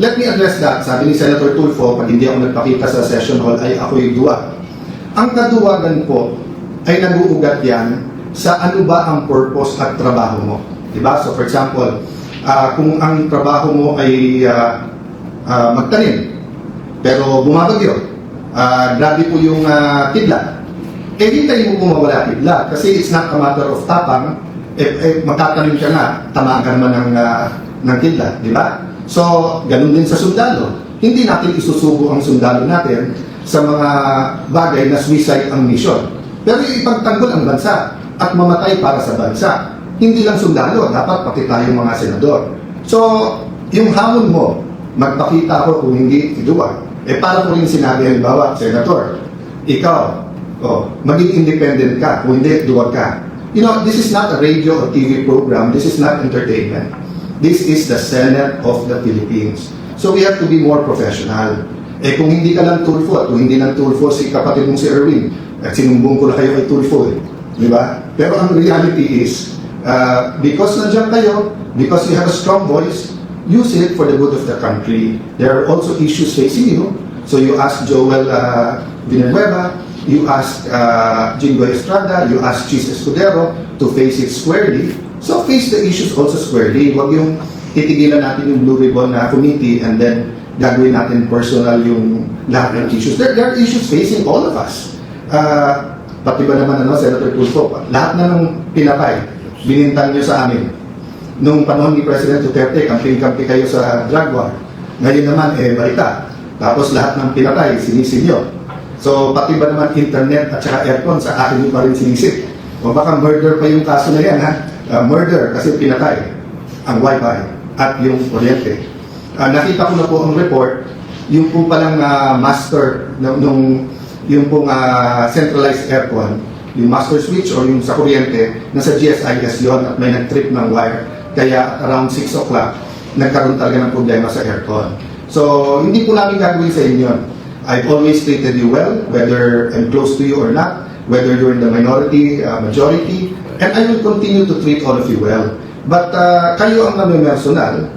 let me address that. Sabi ni Senator Tulfo, pag hindi ako nagpakita sa session hall ay ako'y duwag. Ang kaduwagan po ay nag-uugat yan sa ano ba ang purpose at trabaho mo. Diba? So for example, kung ang trabaho mo ay magtanim, pero bumabagyo, grabe po yung kidlat, hintayin mo kung mawala kidlat. Kasi it's not a matter of tapang, magtatanim ka nga, tamaan ka naman ng kidlat, di ba? So, ganun din sa sundalo. Hindi natin isusubo ang sundalo natin sa mga bagay na suicide ang mission. Pero ipagtanggol ang bansa at mamatay para sa bansa. Hindi lang sundalo, dapat pati tayong mga senador. So, yung hamon mo, magpakita ako kung hindi iduwag. Para ko rin sinabi, halimbawa, Senator, ikaw, maging independent ka, kung hindi, duwag ka. You know, this is not a radio or TV program, this is not entertainment. This is the Senate of the Philippines. So we have to be more professional. Kung hindi ka lang Tulfo, at kung hindi lang Tulfo si kapatid mong si Erwin, at sinumbong ko na kayo kay Tulfo, di ba? Pero ang reality is, because nandiyan kayo, because you have a strong voice, use it for the good of the country. There are also issues facing you. So you ask Joel Villanueva, you ask Jinggoy Estrada, you ask Chis Escudero to face it squarely. So face the issues also squarely. Huwag yung titigilan natin yung Blue Ribbon Committee and then gagawin natin personal yung lahat ng issues. There are issues facing all of us. Pati ba naman, Senator Tulfo, lahat na ng pinapay, binintang nyo sa amin. Nung panahon ni President Duterte, kamping-kampi kayo sa drug war. Ngayon naman, balita. Tapos lahat ng pinatay, sinisinyo. So, pati ba naman internet at saka aircon, sa akin pa rin sinisip. O baka murder pa yung kaso na yan, ha? Murder kasi pinatay ang wifi at yung kuryente. Nakita ko na po ang report, yung po palang master, yung pong centralized aircon, yung master switch or yung sa kuryente, nasa GSIS yon at may nag-trip ng wire. Kaya around 6 o'clock, nagkaroon talaga ng problema sa aircon. So, hindi po namin gagawin sa inyo. I've always treated you well, whether I'm close to you or not, whether you're in the minority, majority, and I will continue to treat all of you well. But kayo ang nami-personal,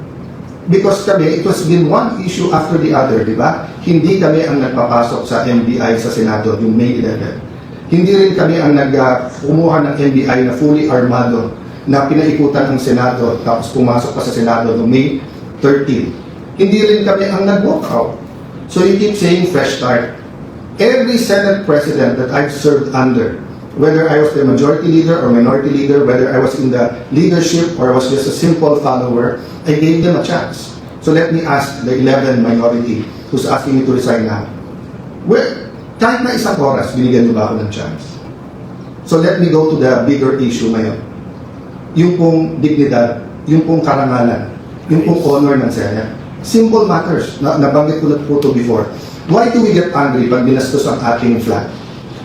because kami, it has been one issue after the other, di ba? Hindi kami ang nagpapasok sa MBI sa Senado, yung May 11. Hindi rin kami ang kumuha ng MBI na fully armado, na pinaikutan ng Senado, tapos pumasok pa sa Senado noong May 13. Hindi rin kami ang nag-walk out. So you keep saying fresh start. Every Senate President that I've served under, whether I was the majority leader or minority leader, whether I was in the leadership or I was just a simple follower, I gave them a chance. So let me ask the 11 minority who's asking me to resign now. Well, kahit na isang oras, binigyan niyo ba ako ng chance? So let me go to the bigger issue ngayon. Yung pong dignidad, yung pong karangalan, yung pong honor ng Senate. Simple matters. Nabanggit ko na po ito before. Why do we get angry pag binastos ang ating flag?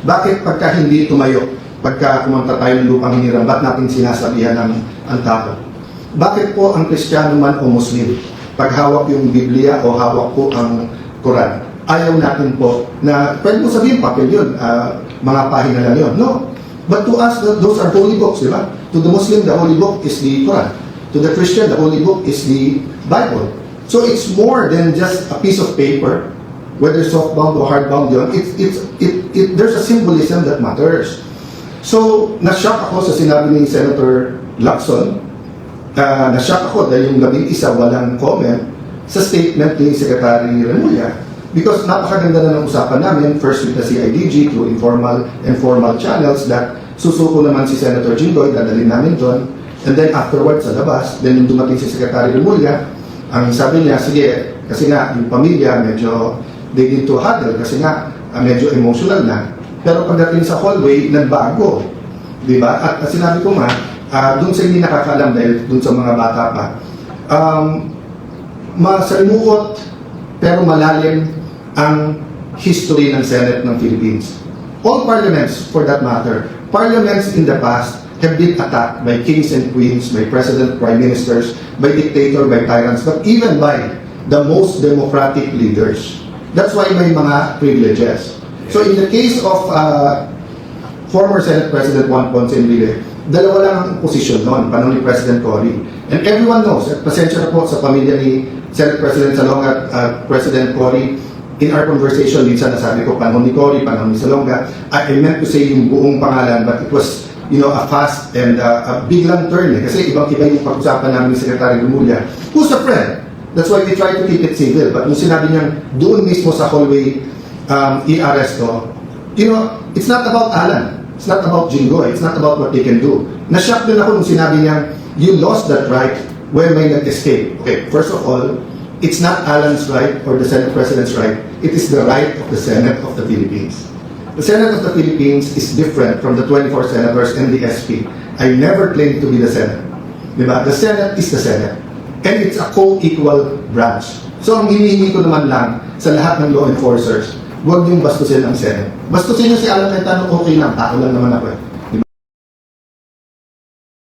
Bakit pagka hindi tumayo, pagka kumanta tayo ng lupang hiniram, ba't natin sinasabihan ang tao? Bakit po ang Kristiyano man o Muslim, pag hawak yung Biblia o hawak po ang Quran, ayaw natin po na, pwede mo sabihin, papel yun, mga pahina lang yun. No. But to us, those are holy books, di ba? To the Muslim, the holy book is the Quran. To the Christian, the holy book is the Bible. So it's more than just a piece of paper, whether softbound or hardbound yun. There's a symbolism that matters. So, na-shock ako sa sinabi ni Senator Lacson. Na-shock ako dahil yung 11 walang comment sa statement ni Secretary Remulla. Because napakaganda na ng usapan namin, first with the CIDG through informal and formal channels that susuko naman si Senator Jinggoy, dadalhin namin doon. And then afterwards sa labas, then yung dumating si Secretary Remulla, ang sabi niya, sige, kasi nga yung pamilya medyo they need to huddle kasi nga medyo emotional na. Pero pagdating sa hallway, nagbago. Diba? At sinabi ko nga, doon sa hindi nakakaalam dahil doon sa mga bata pa, masalimuot pero malalim ang history ng Senate ng Philippines. All parliaments, for that matter, parliaments in the past have been attacked by kings and queens, by president, prime ministers, by dictator, by tyrants, but even by the most democratic leaders. That's why may mga privileges. So in the case of former Senate President Juan Ponce Enrile, dalawa lang ang posisyon noon, panahon ni President Cory. And everyone knows, at pasensya na po sa pamilya ni Senate President Salonga at President Cory, in our conversation, minsan nasabi ko, panahon ni Cory, panahon ni Salonga, I meant to say yung buong pangalan, but it was, a fast and a biglang turn. Kasi ibang-iba yung pag-usapan namin ni Secretary Remulla, who's a friend. That's why we try to keep it civil. But nung sinabi niyang doon mismo sa hallway i-arresto, it's not about Alan. It's not about Jinggoy. It's not about what they can do. Na-shock din ako nung sinabi niyang, you lost that right when may nag-escape. Okay, first of all, it's not Alan's right or the Senate President's right. It is the right of the Senate of the Philippines. The Senate of the Philippines is different from the 24 senators and the SP. I never claimed to be the Senate. Diba? The Senate is the Senate. And it's a co-equal branch. So ang hinihingi ko naman lang sa lahat ng law enforcers, huwag niyong bastusin ang Senate. Bastusin niyo si Alan Cayetano, okay lang, tao lang naman ako eh.